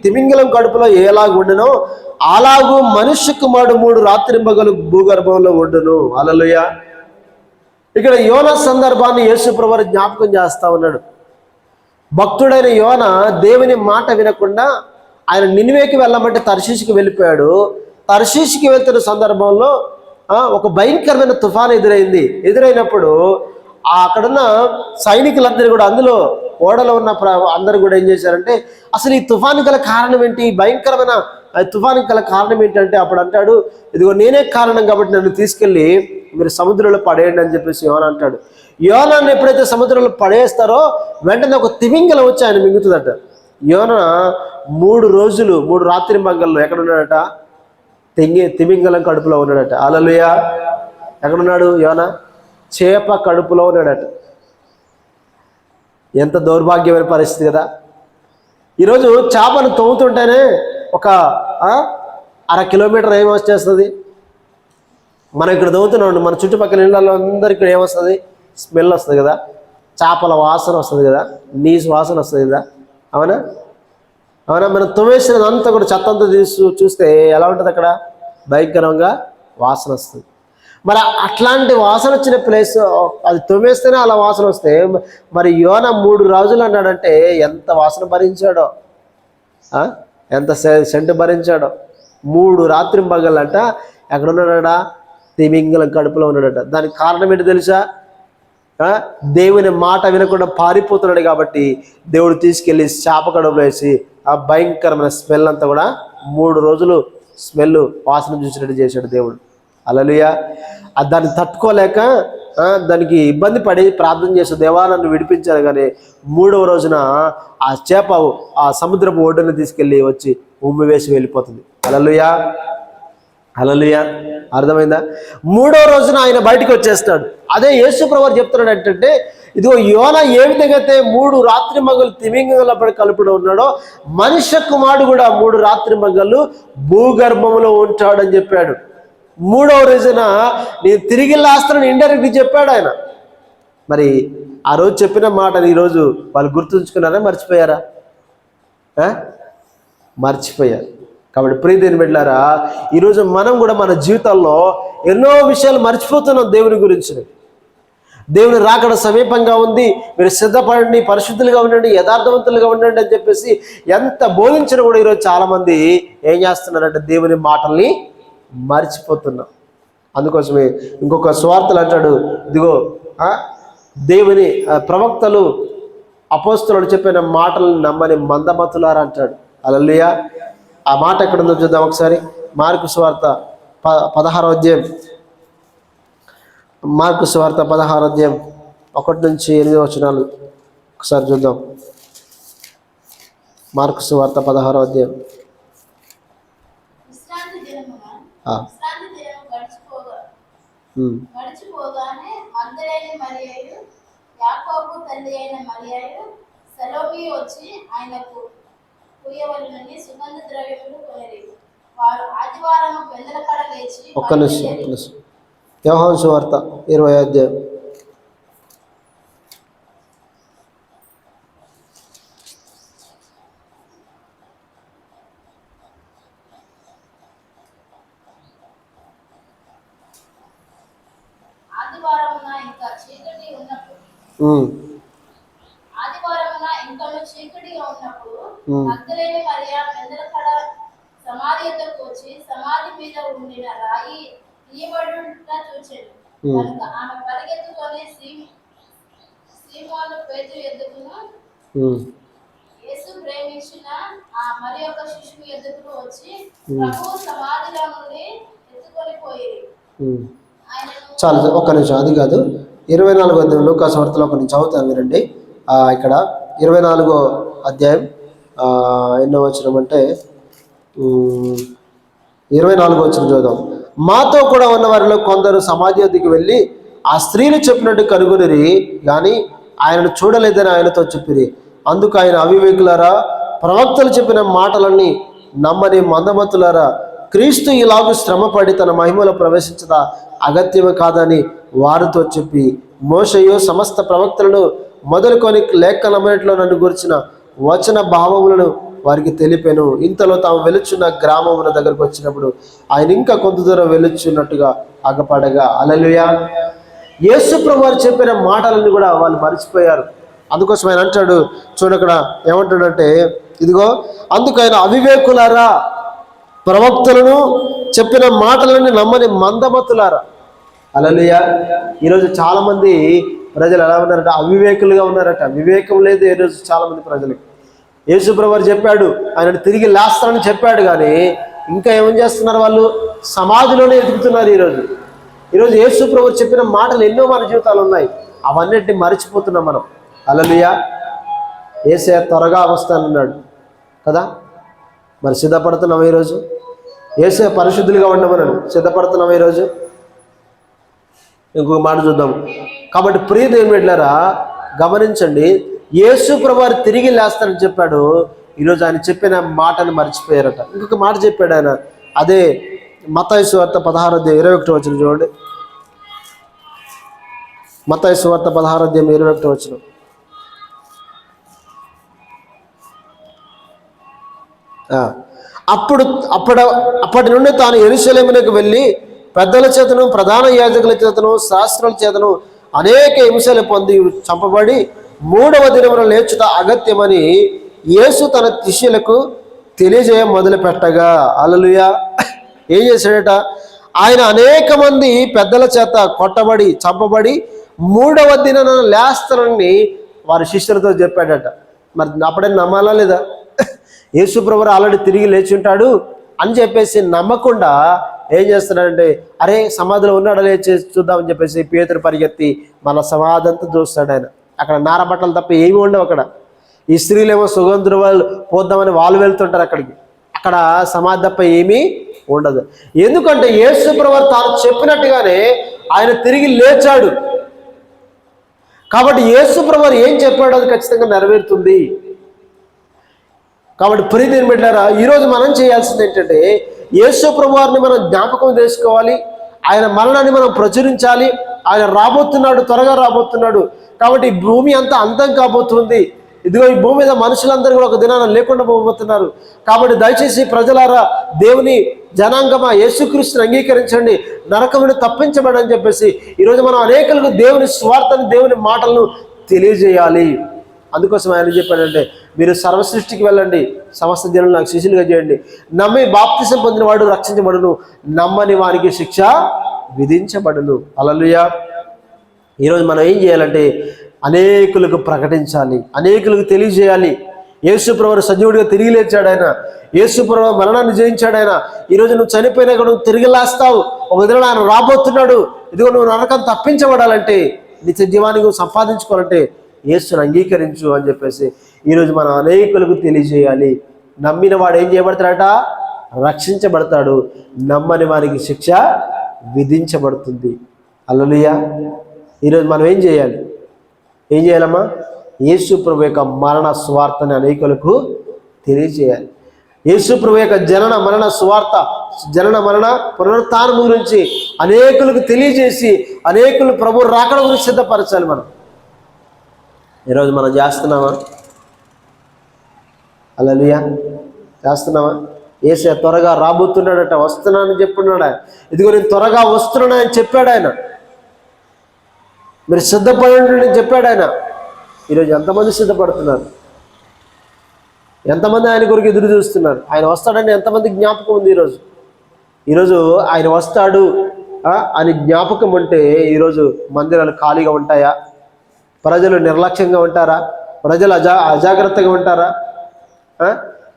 [SPEAKER 1] తిమింగలం కడుపులో ఎలాగుండెనో అలాగూ మనుష్య కుమారుడు 3 రాత్రింబగలు భూగర్భంలో ఉండును. హల్లెలూయా. ఇక్కడ యోన సందర్భాన్ని యేసుప్రభువు జ్ఞాపకం చేస్తా ఉన్నాడు. భక్తుడైన యోన దేవుని మాట వినకుండా ఆయన నినివేకి వెళ్ళమంటే తర్షీషుకి వెళ్ళిపోయాడు. తర్షీషుకి వెళ్తున్న సందర్భంలో ఒక భయంకరమైన తుఫాను ఎదురైనప్పుడు అక్కడున్న సైనికులందరూ కూడా, అందులో ఓడలో ఉన్న అందరూ కూడా ఏం చేశారంటే, అసలు ఈ తుఫాను గల కారణం ఏంటి, భయంకరమైన తుఫాను గల కారణం ఏంటంటే అప్పుడు అంటాడు, ఇదిగో నేనే కారణం కాబట్టి నన్ను తీసుకెళ్ళి మీరు సముద్రంలో పడేయండి అని చెప్పేసి యోన అంటాడు. యోనాన్ని ఎప్పుడైతే సముద్రంలో పడేస్తారో వెంటనే ఒక తిమింగలం వచ్చి ఆయన మింగుతుందట. యోన 3 రోజులు 3 రాత్రింబగళ్ళు ఎక్కడ ఉన్నాడట? తిమింగలం కడుపులో ఉన్నాడట. హల్లెలూయా. ఎక్కడున్నాడు యోన? చేప కడుపులో ఉన్నాడట. ఎంత దౌర్భాగ్యమైన పరిస్థితి కదా. ఈరోజు చేపను తవ్వుతుంటేనే ఒక 1/2 కిలోమీటర్ ఏమొచ్చేస్తుంది. మనం ఇక్కడ తవ్వుతున్నాం, మన చుట్టుపక్కల ఇళ్ళల్లో అందరికి ఇక్కడ ఏమొస్తుంది? స్మెల్ వస్తుంది కదా, చేపల వాసన వస్తుంది కదా, నీసు వాసన వస్తుంది కదా. అవునా? మనం తవ్వేసినంతా కూడా చెత్త అంతా చూస్తే ఎలా ఉంటుంది అక్కడ? భయంకరంగా వాసన వస్తుంది. మరి అట్లాంటి వాసన వచ్చిన ప్లేస్ అది తవ్వేస్తేనే అలా వాసన వస్తే, మరి యోన 3 రోజులు అన్నాడంటే ఎంత వాసన భరించాడో, ఎంత సెంటు భరించాడో. 3 రాత్రింబగళ్ళంట ఎక్కడున్నాడట? తిమింగలం కడుపులో ఉన్నాడట. దానికి కారణం ఏంటి తెలుసా? దేవుని మాట వినకుండా పారిపోతున్నాడు కాబట్టి దేవుడు తీసుకెళ్ళి చేప కడుపులో వేసి ఆ భయంకరమైన స్మెల్ అంతా కూడా 3 రోజులు స్మెల్ వాసన చూసినట్టు చేశాడు దేవుడు. హల్లెలూయా. దాన్ని తట్టుకోలేక దానికి ఇబ్బంది పడి ప్రార్థన చేసే, దేవా నన్ను విడిపించాను. కానీ 3వ రోజున ఆ చేప ఆ సముద్రపు ఒడ్డును తీసుకెళ్ళి వచ్చి ఉమ్మి వేసి వెళ్ళిపోతుంది. హల్లెలూయా. హల్లెలూయా. అర్థమైందా? 3వ రోజున ఆయన బయటకు వచ్చేస్తాడు. అదే యేసుప్రభువు చెప్తున్నాడు ఏంటంటే, ఇదిగో యోన ఏ విధంగా అయితే 3 రాత్రింబగళ్ళు తిమింగలపై కలుపులో ఉన్నాడో, మనుష్య కుమారుడు కూడా 3 రాత్రింబగళ్ళు భూగర్భంలో ఉంటాడని చెప్పాడు. 3వ రోజున నేను తిరిగి లేస్తానని ఇండైరెక్ట్గా చెప్పాడు ఆయన. మరి ఆ రోజు చెప్పిన మాటని ఈరోజు వాళ్ళు గుర్తుంచుకున్నారా, మర్చిపోయారా? మర్చిపోయారు. కాబట్టి ప్రియదేని బిడ్డలారా, ఈరోజు మనం కూడా మన జీవితాల్లో ఎన్నో విషయాలు మర్చిపోతున్నాం దేవుని గురించి. దేవుని రాకడ సమీపంగా ఉంది, మీరు సిద్ధపడండి, పరిశుద్ధులుగా ఉండండి, యథార్థవంతులుగా ఉండండి అని చెప్పేసి ఎంత బోధించినా కూడా ఈరోజు చాలామంది ఏం చేస్తున్నారంటే దేవుని మాటల్ని మర్చిపోతున్నాం. అందుకోసమే ఇంకొక సువార్తలు అంటాడు, ఇదిగో దేవుని ప్రవక్తలు అపోస్తలుడు చెప్పిన మాటలను నమ్మని మందమతులారా అంటాడు. హల్లెలూయా. ఆ మాట ఎక్కడుందో చూద్దాం ఒకసారి. మార్కు సువార్త 16వ అధ్యాయం, మార్కు సువార్త 16వ అధ్యాయం 1 నుంచి 8 వచనాలు ఒకసారి చూద్దాం. మార్కు సువార్త 16వ అధ్యాయం.
[SPEAKER 2] గడిచిపోగానే మగ్దలేని మరియయు యాకోబు తల్లి అయిన మరియయు సలోమి వచ్చి ఆయనకు పూయవలెనని సుగంధ ద్రవ్యములు కొనిరి. వారు ఆదివారం వెన్నెలకడ లేచి
[SPEAKER 1] ఒక్క నిమిషం. యోహాను సువార్త 20వ అధ్యాయం.
[SPEAKER 2] ఆదివారమున ఇంకను చీకటిగా ఉన్నప్పుడు మగ్దలేని మరియ వెన్నెలకడ సమాధి యొద్దకు వచ్చి సమాధి మీద ఉండిన రాయి తీయబడుట చూచెను. కనుక ఆమె పరిగెత్తుకొని సీమోను పేతురు యొద్దకును యేసు ప్రేమించిన మరి ఒక శిశువు ఎదుగుతూ వచ్చి ప్రభు సమాధిలో నుండి ఎత్తుకొని పోయి
[SPEAKER 1] చాలు ఒక్క నిమిషం, అది కాదు 24వ అధ్యాయం లూకా సువార్తలో ఒక నేను చదువుతాను వినండి. ఇక్కడ 24వ అధ్యాయం ఎన్నో వచనం అంటే 24వ వచనం చూద్దాం. మాతో కూడా ఉన్న వారిలో కొందరు సమాధి వద్దకు వెళ్ళి ఆ స్త్రీలు చెప్పినట్టు కనుగొనిరి కానీ ఆయనను చూడలేదని ఆయనతో చెప్పిరి. అందుకు ఆయన అవివేకులారా, ప్రవక్తలు చెప్పిన మాటలన్నీ నమ్మని మందమతులారా, క్రీస్తు ఇలాగూ శ్రమపడి తన మహిమలో ప్రవేశించద అగత్యమే కాదని వారితో చెప్పి మోషేయు సమస్త ప్రవక్తలను మొదలుకొని లేఖనమన్నిటిలో నన్ను గురించిన వచన భావములను వారికి తెలిపాను. ఇంతలో తాము వెలుచున్న గ్రామముల దగ్గరకు వచ్చినప్పుడు ఆయన ఇంకా కొంత దూరం వెలుచున్నట్టుగా అగపడగా హల్లెలూయా. యేసు ప్రభువు వారు చెప్పిన మాటలన్నీ కూడా వాళ్ళు మర్చిపోయారు. అందుకోసం ఆయన అంటాడు చూడు, అక్కడ ఏమంటాడంటే ఇదిగో అందుకు ఆయన అవివేకులారా, ప్రవక్తలను చెప్పిన మాటలన్నీ నమ్మని మందమతులారా. హల్లెలూయా. ఈరోజు చాలామంది ప్రజలు ఎలా ఉన్నారంటే అవివేకులుగా ఉన్నారట. వివేకం లేదు ఈరోజు చాలామంది ప్రజలకి. యేసు ప్రభువు వారు చెప్పాడు, ఆయన తిరిగి లేస్తానని చెప్పాడు, కానీ ఇంకా ఏమేం చేస్తున్నారు వాళ్ళు? సమాధిలోనే ఎదుగుతున్నారు. ఈరోజు యేసు ప్రభువు చెప్పిన మాటలు ఎన్నో మన జీవితాలు ఉన్నాయి, అవన్నిటిని మర్చిపోతున్నాం మనం. హల్లెలూయా. యేసయ్య త్వరగా వస్తానన్నాడు కదా, మరి సిద్ధపడుతున్నాం ఈరోజు? యేసయ్య పరిశుద్ధులుగా ఉండమన్నాడు, సిద్ధపడుతున్నాం ఈరోజు? ఇంకొక మాట చూద్దాం. కాబట్టి ప్రియ దేవుని బిడ్డలారా గమనించండి, యేసు ప్రభువు వారు తిరిగి లేస్తానని చెప్పాడు, ఈరోజు ఆయన చెప్పిన మాటను మర్చిపోయారట. ఇంకొక మాట చెప్పాడు ఆయన, అదే మత్తయి సువార్త 16:21 వచనం చూడండి. మత్తయి సువార్త 16:21 వచనం. అప్పటి నుండి తాను యెరూషలేమునకు వెళ్ళి పెద్దల చేతను ప్రధాన యాజకుల చేతను శాస్త్రుల చేతను అనేక హింసలు పొంది చంపబడి 3వ దినమున లేచుట అగత్యమని యేసు తన శిష్యులకు తెలియజేయ మొదలు పెట్టగా హల్లెలూయా. ఏం చేశాడట? ఆయన అనేక మంది పెద్దల చేత కొట్టబడి చంపబడి 3వ దినాన లేస్తానని వారి శిష్యులతో చెప్పాడట. మరి అప్పుడే నమ్మాలా లేదా? యేసు ప్రభువు ఆల్రెడీ తిరిగి లేచి ఉంటాడు అని చెప్పేసి నమ్మకుండా ఏం చేస్తున్నాడంటే, అరే సమాధిలో ఉన్నాడు లేచి చూద్దామని చెప్పేసి పేతురు పరిగెత్తి మన సమాధి అంతా చూస్తాడు. ఆయన అక్కడ నారబట్టలు తప్ప ఏమి ఉండవు. అక్కడ ఈ స్త్రీలేమో సుగంధులు పోద్దామని వాళ్ళు వెళ్తుంటారు అక్కడికి, అక్కడ సమాధి తప్ప ఏమీ ఉండదు. ఎందుకంటే యేసు ప్రభువు తాను చెప్పినట్టుగానే ఆయన తిరిగి లేచాడు. కాబట్టి యేసు ప్రభువు ఏం చెప్పాడో అది ఖచ్చితంగా నెరవేరుతుంది. కాబట్టి ప్రియ దేవుని బిడ్డలారా, ఈరోజు మనం చేయాల్సింది ఏంటంటే యేసు ప్రభువారిని మనం జ్ఞాపకం చేసుకోవాలి, ఆయన మరణాన్ని మనం ప్రచురించాలి. ఆయన రాబోతున్నాడు, త్వరగా రాబోతున్నాడు. కాబట్టి ఈ భూమి అంతా అంతం కాబోతుంది. ఇదిగో ఈ భూమి మీద మనుషులందరూ కూడా ఒక దినాన లేకుండా పోబోతున్నారు. కాబట్టి దయచేసి ప్రజలారా, దేవుని జనాంగమా, యేసుక్రీస్తుని అంగీకరించండి, నరకమును తప్పించబడని చెప్పేసి ఈరోజు మనం అనేకులకు దేవుని స్వార్థని, దేవుని మాటలను తెలియజేయాలి. అందుకోసం ఆయన చెప్పాడంటే, మీరు సర్వసృష్టికి వెళ్ళండి, సమస్త జనులు నాకు శిష్యులుగా చేయండి. నమ్మి బాప్తిసం పొందిన వాడు రక్షించబడును, నమ్మని వారికి శిక్ష విధించబడును. హల్లెలూయా. ఈరోజు మనం ఏం చేయాలంటే అనేకులకు ప్రకటించాలి, అనేకులకు తెలియజేయాలి. యేసు ప్రభువు సజీవుడిగా తిరిగి లేచాడు ఆయన, యేసు ప్రభువు మరణాన్ని జయించాడు ఆయన. ఈరోజు నువ్వు చనిపోయినా కూడా నువ్వు తిరిగి లేస్తావు, ఒక దిన ఆయన రాబోతున్నాడు. ఇదిగో నువ్వు నరకం తప్పించబడాలంటే, నిత్య జీవాన్ని నువ్వు సంపాదించుకోవాలంటే యేసుని అంగీకరించు అని చెప్పేసి ఈరోజు మనం అనేకులకు తెలియజేయాలి. నమ్మిన వాడు ఏం చేయబడతాడట? రక్షించబడతాడు. నమ్మని వారికి శిక్ష విధించబడుతుంది. హల్లెలూయా. ఈరోజు మనం ఏం చేయాలమ్మా? యేసు ప్రభు యొక్క మరణ స్వార్థని అనేకులకు తెలియజేయాలి. యేసు ప్రభు యొక్క జనన మరణ స్వార్థ, జనన మరణ పునరుత్థానం గురించి అనేకులకు తెలియజేసి అనేకులు ప్రభు రాకడ గురించి సిద్ధపరచాలి. మనం ఈరోజు మనం చేస్తున్నామా? హల్లెలూయా. చేస్తున్నామా? యేసయ్య త్వరగా రాబోతున్నాడట, వస్తున్నానని చెప్పున్నాడు ఆయన. ఇదిగో నేను త్వరగా వస్తున్నానని చెప్పాడు ఆయన. మీరు సిద్ధపడండి చెప్పాడు ఆయన. ఈరోజు ఎంతమంది సిద్ధపడుతున్నారు? ఎంతమంది ఆయన కొరకు ఎదురు చూస్తున్నారు? ఆయన వస్తాడని ఎంతమంది జ్ఞాపకం ఉంది? ఈరోజు ఆయన వస్తాడు అని జ్ఞాపకం ఉంటే ఈరోజు మందిరాలు ఖాళీగా ఉంటాయా? ప్రజలు నిర్లక్ష్యంగా ఉంటారా? ప్రజలు అజాగ్రత్తగా ఉంటారా?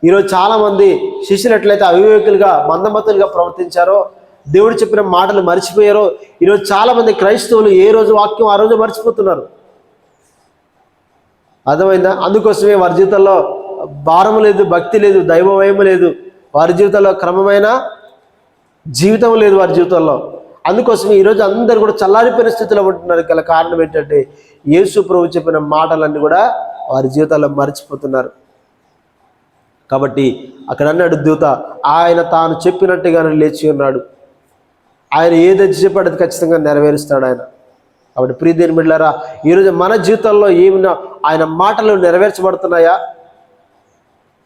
[SPEAKER 1] ఈరోజు చాలామంది శిష్యులు ఎట్లయితే అవివేకులుగా మందమతులుగా ప్రవర్తించారో, దేవుడు చెప్పిన మాటలు మర్చిపోయారో, ఈరోజు చాలామంది క్రైస్తవులు ఏ రోజు వాక్యం ఆ రోజు మర్చిపోతున్నారు. అర్థమైందా? అందుకోసమే వారి జీవితంలో భారం లేదు, భక్తి లేదు, దైవభయం లేదు, వారి జీవితంలో క్రమమైన జీవితం లేదు వారి జీవితంలో. అందుకోసమే ఈరోజు అందరూ కూడా చల్లారిపోయిన స్థితిలో ఉంటున్నారు. గల కారణం ఏంటంటే యేసు ప్రభు చెప్పిన మాటలన్నీ కూడా వారి జీవితాల్లో మర్చిపోతున్నారు. కాబట్టి అక్కడ అన్నాడు దూత, ఆయన తాను చెప్పినట్టుగానే లేచి ఉన్నాడు. ఆయన ఏదైతే చెప్పాడో అది ఖచ్చితంగా నెరవేరుస్తాడు ఆయన. కాబట్టి ప్రియ దేవుని బిడ్డలారా, ఈరోజు మన జీవితంలో ఏమైనా ఆయన మాటలు నెరవేర్చబడుతున్నాయా?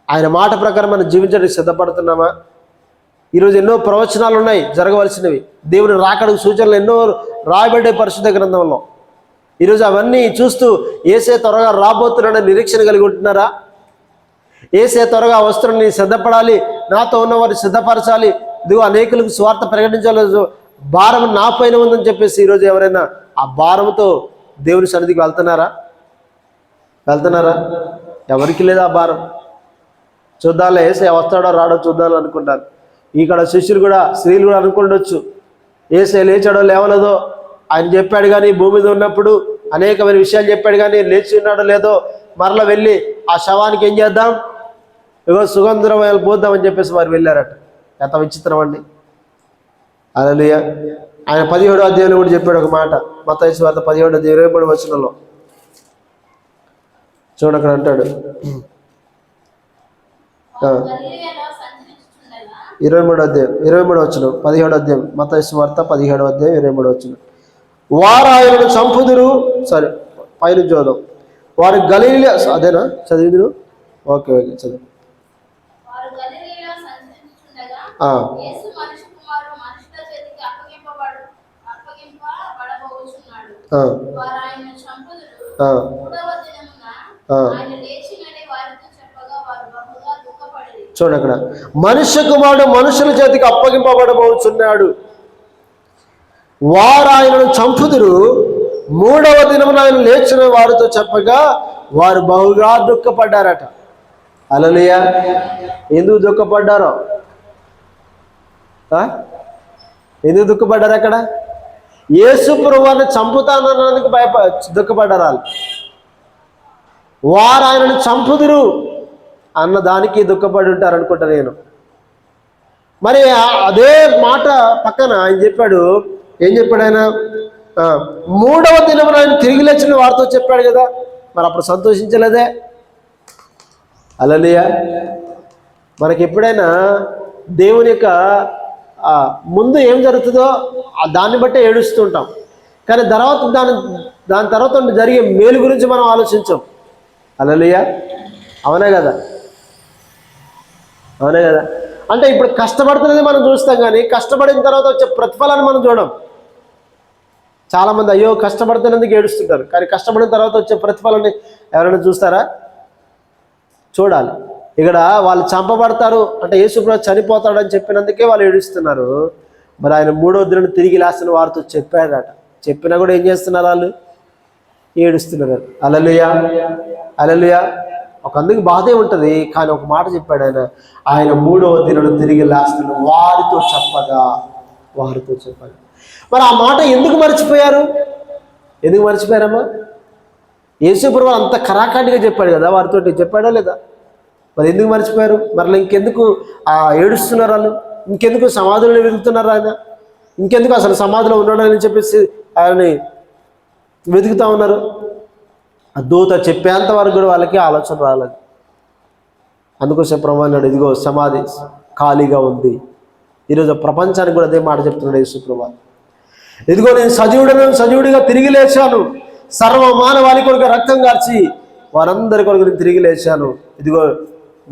[SPEAKER 1] ఆయన మాట ప్రకారం మనం జీవించడానికి సిద్ధపడుతున్నామా? ఈరోజు ఎన్నో ప్రవచనాలు ఉన్నాయి జరగవలసినవి, దేవుని రాకడకు సూచనలు ఎన్నో రాయబడ్డే పరిశుద్ధ గ్రంథంలో. ఈరోజు అవన్నీ చూస్తూ ఏసే త్వరగా రాబోతున్నాడని నిరీక్షణ కలిగి ఉంటున్నారా? ఏసే త్వరగా వస్తున్నాడని సిద్ధపడాలి, నాతో ఉన్నవారిని సిద్ధపరచాలి, ఇదిగో అనేకులకు స్వార్థ ప్రకటించాలి, భారం నా పైన ఉందని చెప్పేసి ఈరోజు ఎవరైనా ఆ భారంతో దేవుని సన్నిధికి వెళ్తున్నారా? ఎవరికి లేదా ఆ భారం? చూద్దాంలే, ఏసే వస్తాడో రాడో చూద్దాం అనుకుంటారు. ఇక్కడ శిష్యులు కూడా, స్త్రీలు కూడా అనుకుండొచ్చు, ఏసే లేచాడో లేవలేదో, ఆయన చెప్పాడు కానీ భూమి మీద ఉన్నప్పుడు అనేకమైన విషయాలు చెప్పాడు కానీ లేచి ఉన్నాడో లేదో, మరలా వెళ్ళి ఆ శవానికి ఏం చేద్దాం, ఇగో సుగంధద్రవ్యాలు పోద్దామని చెప్పేసి వారు వెళ్ళారట. ఎంత విచిత్రం అండి. హల్లెలూయా. ఆయన 17వ అధ్యాయంలో కూడా చెప్పాడు ఒక మాట, మత్తయి సువార్త 17వ అధ్యాయం 23వ వచనంలో చూడండి. అక్కడ అంటాడు 23వ అధ్యాయం 23వ వచనం, 17వ అధ్యాయం మత్తయి సువార్త 17వ అధ్యాయం 23వ వచనం. వారు ఆయనను చంపుదురు. సరే, పైన చూద్దాం. వారు గలిలయ, అదేనా చదివిదురు? ఓకే చదువు. చూడండి అక్కడ, మనుష్య కుమారుడు మనుషుల చేతికి అప్పగింపబడబోచున్నాడు, వారు ఆయనను చంపుదురు, 3వ దినమున ఆయన లేచిన వారితో చెప్పగా వారు బహుగా దుఃఖపడ్డారట. హల్లెలూయా. ఎందుకు దుఃఖపడ్డారో? ఎందుకు దుఃఖపడ్డారు? అక్కడ యేసు ప్రభువుని చంపుతానన్నందుకు దుఃఖపడ్డారు వాళ్ళు. వారు ఆయనను చంపుదురు అన్న దానికి దుఃఖపడి ఉంటారు అనుకుంటా నేను. మరి అదే మాట పక్కన ఆయన చెప్పాడు, ఏం చెప్పాడు ఆయన? 3వ దినమున ఆయన తిరిగి లేచిన వారితో చెప్పాడు కదా, మరి అప్పుడు సంతోషించలేదే? హల్లెలూయా. మనకి ఎప్పుడైనా దేవుని యొక్క ముందు ఏం జరుగుతుందో దాన్ని బట్టే ఏడుస్తుంటాం, కానీ దాని తర్వాత జరిగే మేలు గురించి మనం ఆలోచించాం. హల్లెలూయా. అవునే కదా? అంటే ఇప్పుడు కష్టపడుతున్నది మనం చూస్తాం, కానీ కష్టపడిన తర్వాత వచ్చే ప్రతిఫలాన్ని మనం చూడం. చాలామంది అయ్యో కష్టపడుతున్నందుకు ఏడుస్తుంటారు, కానీ కష్టపడిన తర్వాత వచ్చే ప్రతిఫలాన్ని ఎవరైనా చూస్తారా? చూడాలి. ఇక్కడ వాళ్ళు చంపబడతారు అంటే యేసుప్రభు చనిపోతాడని చెప్పినందుకే వాళ్ళు ఏడుస్తున్నారు. మరి ఆయన 3వ దినం తిరిగి లేచిన వారితో చెప్పాడట. చెప్పినా కూడా ఏం చేస్తున్నారు? వాళ్ళు ఏడుస్తున్నారు. హల్లెలూయా. ఒకందుకు బాధే ఉంటుంది, కానీ ఒక మాట చెప్పాడు ఆయన 3వ దినం తిరిగి లేస్తున్న వారితో చెప్పగా. మరి ఆ మాట ఎందుకు మర్చిపోయారు? ఎందుకు మర్చిపోయారమ్మా? యేసుప్రభు అంత కరాఖండిగా చెప్పాడు కదా, వారితో చెప్పాడా లేదా? మరి ఎందుకు మర్చిపోయారు? మరలా ఇంకెందుకు ఏడుస్తున్నారు వాళ్ళు? ఇంకెందుకు సమాధులను వెతుకుతున్నారు ఆయన? ఇంకెందుకు అసలు సమాధిలో ఉన్నాడని చెప్పేసి ఆయన్ని వెతుకుతా ఉన్నారు? ఆ దూత చెప్పేంత వరకు కూడా వాళ్ళకి ఆలోచన రాలేదు. అందుకోసం ప్రభు అన్నాడు, ఇదిగో సమాధి ఖాళీగా ఉంది. ఈరోజు ప్రపంచానికి కూడా అదే మాట చెప్తున్నాడు యేసు ప్రభు. ఇదిగో నేను సజీవుడిగా తిరిగి లేచాను, సర్వ మానవాళి కొరకు రక్తం కార్చి వారందరి కొరకు నేను తిరిగి లేచాను, ఇదిగో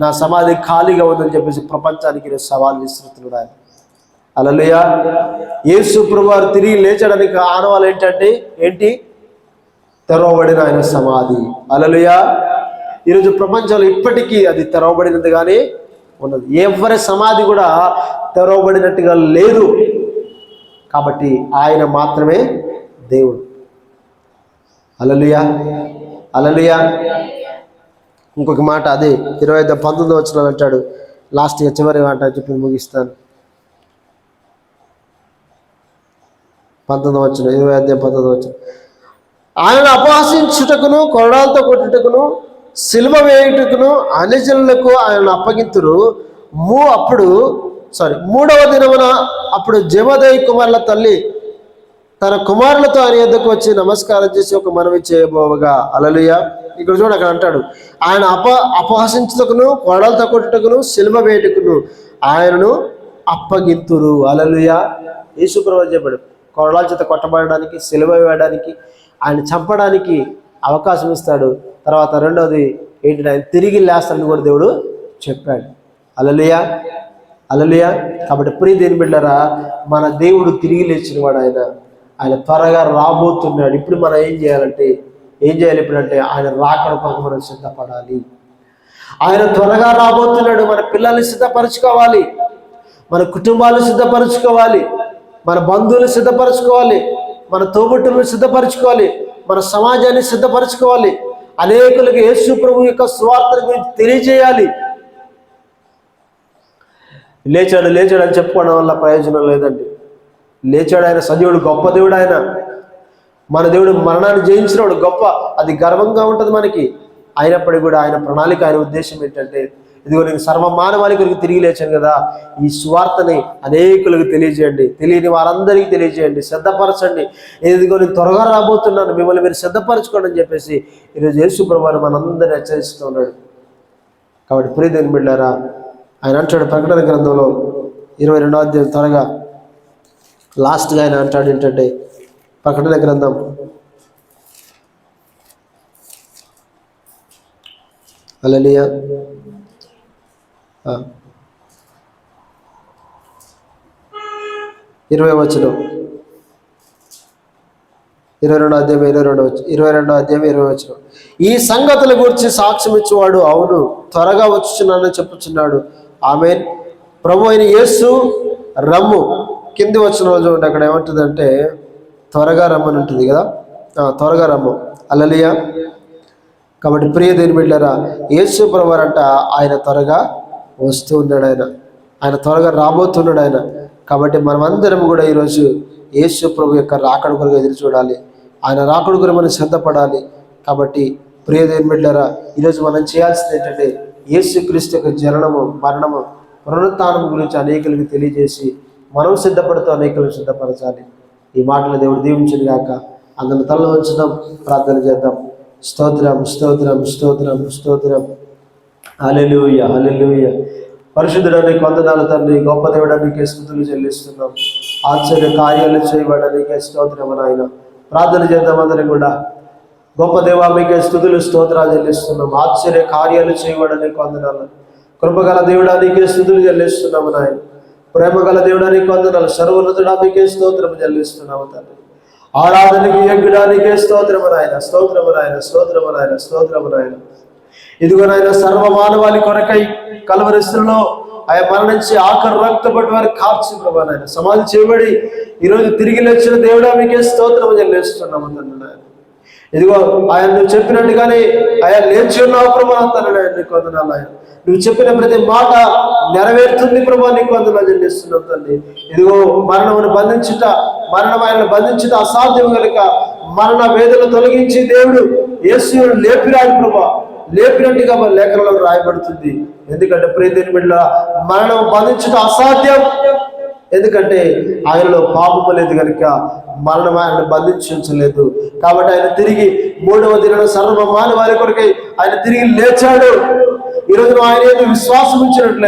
[SPEAKER 1] నా సమాధి ఖాళీగా ఉందని చెప్పేసి ప్రపంచానికి ఈరోజు సవాల్ విసురుతున్నాడు ఆయన. హల్లెలూయా. యేసు ప్రభువు తిరిగి లేచడానికి ఆనవాళ్ళు ఏంటి? తెరవబడిన ఆయన సమాధి. హల్లెలూయా. ఈరోజు ప్రపంచంలో ఇప్పటికీ అది తెరవబడినట్టుగానే ఉన్నది. ఎవరి సమాధి కూడా తెరవబడినట్టుగా లేదు. కాబట్టి ఆయన మాత్రమే దేవుడు. హల్లెలూయా. ఇంకొక మాట అదే 19 అంటాడు. లాస్ట్గా చివరి మాట చెప్పి ముగిస్తాను. 19 ఆయనను అపహాసించుటకును, కొరడాలతో కొట్టుటకును, సిలువ వేయుటకును అన్యజనులకు ఆయన అప్పగింతురు. మూడవ దినమున అప్పుడు జెబెదయి కుమారుల తల్లి తన కుమారులతో ఆయన యొద్దకు వచ్చి నమస్కారం చేసి ఒక మనవి చేయబోవగా. హల్లెలూయా. ఇక్కడ చూడు, అక్కడ అంటాడు, ఆయన అపహసించుటకును, కొరడాలతో కొట్టుటకును, సిలువ వేయుటకును ఆయనను అప్పగింతురు. హల్లెలూయా. యేసుప్రభువు చెప్పాడు, కొరడాల చేత కొట్టబడడానికి, సిలువ వేయడానికి, ఆయన చంపడానికి అవకాశం ఇస్తాడు. తర్వాత రెండవది ఏంటంటే ఆయన తిరిగి లేస్తాడని కూడా దేవుడు చెప్పాడు. హల్లెలూయా, హల్లెలూయా. కాబట్టి ప్రియ దేవుని బిడ్డలారా, మన దేవుడు తిరిగి లేచిన వాడు. ఆయన త్వరగా రాబోతున్నాడు. ఇప్పుడు మనం ఏం చేయాలి ఇప్పుడంటే ఆయన రాకడ కొరకు మనం సిద్ధపడాలి. ఆయన త్వరగా రాబోతున్నాడు. మన పిల్లల్ని సిద్ధపరచుకోవాలి, మన కుటుంబాలను సిద్ధపరచుకోవాలి, మన బంధువులు సిద్ధపరచుకోవాలి, మన తోబుట్టులను సిద్ధపరచుకోవాలి, మన సమాజాన్ని సిద్ధపరచుకోవాలి. అనేకులకు యేసు ప్రభు యొక్క సువార్త గురించి తెలియజేయాలి. లేచాడు అని చెప్పుకోవడం వల్ల ప్రయోజనం లేదండి. లేచాడు, ఆయన సజీవుడు, గొప్ప దేవుడు. ఆయన మన దేవుడు మరణాన్ని జయించినవాడు, గొప్ప. అది గర్వంగా ఉంటుంది మనకి. అయినప్పటికీ కూడా ఆయన ప్రణాళిక, ఆయన ఉద్దేశం ఏంటంటే, ఇదిగో నేను సర్వమానవాళి కొరకు తిరిగి లేచాను కదా, ఈ సువార్తని అనేకులకు తెలియజేయండి, తెలియని వారందరికీ తెలియజేయండి, సిద్ధపరచండి. ఇదిగో నేను త్వరగా రాబోతున్నాను, మిమ్మల్ని మీరు సిద్ధపరచుకోండి అని చెప్పేసి ఈరోజు యేసు ప్రభువు మనందరినీ హెచ్చరిస్తూ ఉన్నాడు. కాబట్టి ప్రియ దేవుని బిడ్డలారా, ఆయన అంటాడు ప్రకటన గ్రంథంలో 22వ అధ్యాయం త్వరగా లాస్ట్గా ఆయన అంటాడు ఏంటంటే, ప్రకటన గ్రంథం 20వ వచనం, 22వ అధ్యాయం 20వ వచనం. ఈ సంగతుల గురించి సాక్ష్యం ఇచ్చేవాడు అవును, త్వరగా వచ్చుచున్నానని చెప్పుచున్నాడు. ఆమేన్. ప్రభు అయిన యేసు రమ్ము. కింది వచ్చిన రోజు ఉండి అక్కడ ఏమంటుందంటే త్వరగా రమ్మని ఉంటుంది కదా, త్వరగా రమ్ము. హల్లెలూయా. కాబట్టి ప్రియ దేవుని బిడ్డలారా, యేసు ప్రభువు అంట ఆయన త్వరగా వస్తూ ఉన్నాడు, ఆయన త్వరగా రాబోతున్నాడు ఆయన. కాబట్టి మనమందరం కూడా ఈరోజు యేసు ప్రభు యొక్క రాకడ కొరకు ఎదురు చూడాలి, ఆయన రాకడ కొరకు మనం సిద్ధపడాలి. కాబట్టి ప్రియ దేవుని బిడ్డలారా, ఈరోజు మనం చేయాల్సింది ఏంటంటే యేసు క్రీస్తు యొక్క జననము, మరణము, పునరుత్థానం గురించి అనేకులకు తెలియజేసి మనం సిద్ధపడుతూ అనేకులను సిద్ధపరచాలి. ఈ మాటలు దేవుడు దీవించును గాక. అందరిని తలలో ఉంచుదాం, ప్రార్థన చేద్దాం. స్తోత్రం, స్తోత్రం, స్తోత్రం, స్తోత్రం. హల్లెలూయా, హల్లెలూయా. పరిశుద్ధుడానికి వందనాలు తండ్రి, గొప్ప దేవుడానికి స్తుతులు చెల్లిస్తున్నాం. ఆశ్చర్య కార్యాలు చేయబడడానికి స్తోత్రం నాయన. ప్రార్థన చేద్దాం అందరం కూడా. గొప్ప దేవా మీకే స్తుతులు స్తోత్రాలు చెల్లిస్తున్నాం. ఆశ్చర్య కార్యాలు చేయబడడానికి వందనాలు. కృపగల దేవుడానికి స్తుతులు చెల్లిస్తున్నాము నాయన. ప్రేమగల దేవుడానికి వందనాలు. సర్వోన్నతుడానికి స్తోత్రము చెల్లిస్తున్నాము తండ్రి. ఆరాధనకి యోగ్యుడానికి స్తోత్రము నాయన, స్తోత్రము నాయన, స్తోత్రము నాయన, స్తోత్రము నాయన. ఇదిగో నాయన, సర్వమానవాళి కొరకై కల్వరిస్తులో ఆయన మరణించి ఆఖరు రక్తపడి వారికి కార్చి ప్రభా నాయన సమాధి చేయబడి ఈరోజు తిరిగి లేచిన దేవుడా మీకే స్తోత్రము చెల్లిస్తున్నాము తండ్రి నాయన. ఇదిగో ఆయన నువ్వు చెప్పినట్టుగానే ఆయన లేచి ఉన్నావు ప్రభా తండ్రి నాయన, నీకు వందనాలు. ఆయన నువ్వు చెప్పిన ప్రతి మాట నెరవేరుతుంది ప్రభా, నీకు వందనాలు చెల్లిస్తున్నావు తండ్రి. ఇదిగో మరణమును బంధించుట అసాధ్యం కనుక మరణ వేదన తొలగించి దేవుడు యేసును లేపిరాడు ప్రభా, లేపినట్టుగా మన లేఖనంలో రాయబడుతుంది. ఎందుకంటే ప్రియదేని బిడ్డ మరణం బంధించుట అసాధ్యం, ఎందుకంటే ఆయనలో పాపము లేదు కనుక మరణం ఆయన బంధించలేదు. కాబట్టి ఆయన తిరిగి 3వ దినాన సర్వ మానవాళి కొరకై ఆయన తిరిగి లేచాడు. ఈరోజు ఆయన విశ్వాసం ఉంచినట్లయితే